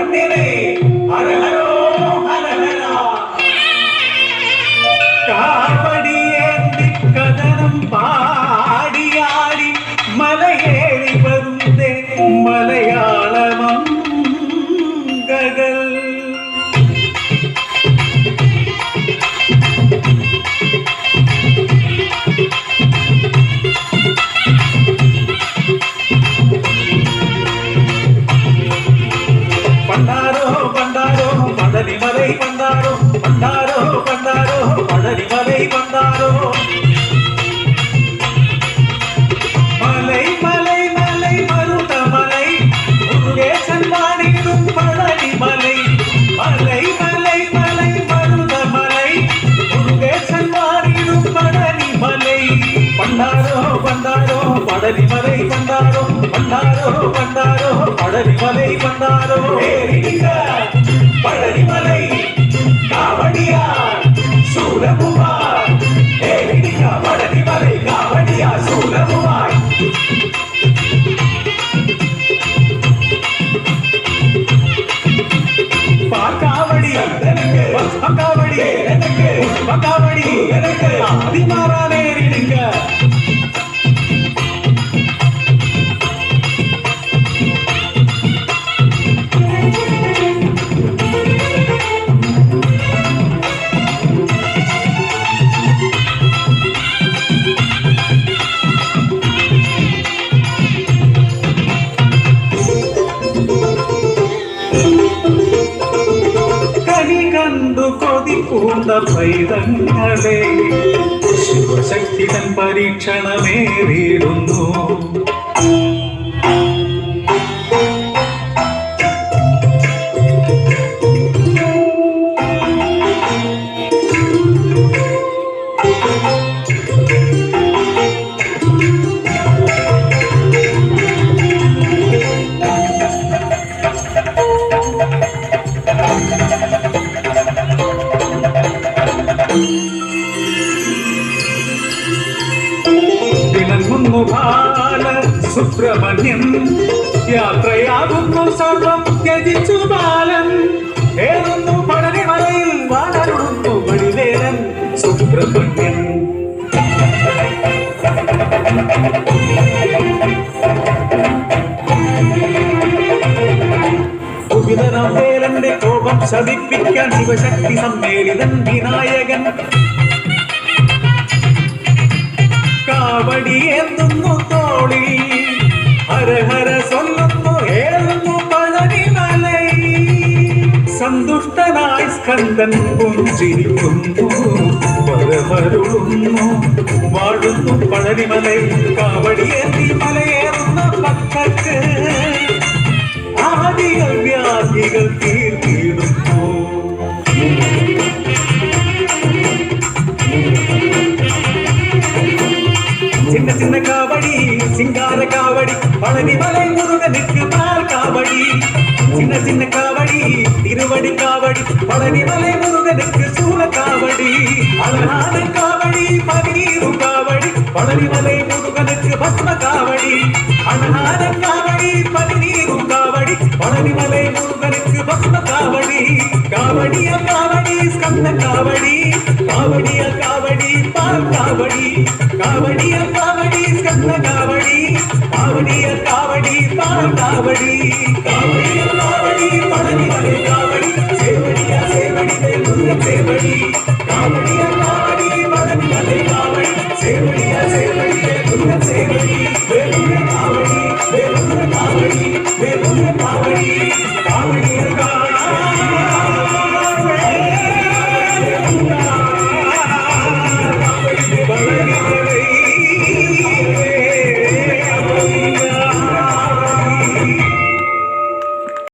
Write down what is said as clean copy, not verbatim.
கண்ணிலே ஹரஹரோ ஹரஹரா காவடி ஏந்தி கதனம் பாடியாடி மலையேறி வருந்தே மலையாளமம் ககல் பண்டாரோ பண்டாரோ பழனிமலை பண்டாரோ பண்டாரோ பண்டாரோ பழனிமலை பண்டாரோ மலை மலை மலை மருதமலை முருகேசன் வாணிடும் பழனிமலை மலை மலை மலை மருதமலை முருகேசன் வாணிடும் பழனிமலை பண்டாரோ பண்டாரோ பழனிமலை பண்டாரோ பண்டாரோ பண்டாரோ பழனிமலை பண்டாரோ பழனிமலை காவடியார் சூரமுமார் பழனிமலை காவடியார் சூரமுமார் காவடி எனக்கு காவடி எனக்கு காவடி எனக்கு அதிமாரானே இருங்க കണ്ടു കൊതി പൂണ്ട പൈതങ്ങളെ ശിവശക്തി തൻ പരീക്ഷണമേറിയിടുന്നു ബാല സുബ്രഹ്മണ്യം യാത്രയാകുന്നു സർവം ത്യജിച്ചു ബാലൻ ഏറുന്നു പഴനിമലയിൽ വാണരുളുന്നു വടിവേലൻ സുബ്രഹ്മണ്യൻ ഉവിതനം വേലന്റെ കോപം ശമിപ്പിക്കാൻ ശിവശക്തി സമ്മേളിതൻ വിനായകൻ കാവടി ഏന്തുന്നു തോളി ഹരഹര സൊല്ലുന്നു ഏറുന്നു പഴനിമലൈ സന്തുഷ്ടനായി സ്കന്ദൻ പുഞ്ചിരിക്കുന്നു വരമരുളുന്നു വാഴുന്നു പഴനിമലൈ കാവടി ഏന്തി മലയേറുന്ന പക്കത്ത് ആദികൾ വ്യാധികൾ തീർത്തിടുന്നു சின்ன சின்ன காவடி சிங்கார காவடி பழனிமலை முருகனுக்கு பால் காவடி சின்ன சின்ன காவடி திருவடி காவடி பழனிமலை முருகனுக்கு சூழ காவடி அழகான காவடி பதீரு காவடி பழனிமலை முருகனுக்கு பத்ம காவடி அழகான காவடி பதீரு காவடி பழனிமலை முருகனுக்கு பத்ம காவடி காவடிய காவடி ஸ்கந்த காவடி காவடிய காவடி பால் காவடி காவடிய காவடி ஸ்கந்த காவடி காவடிய காவடி பால் காவடி காவடிய காவடி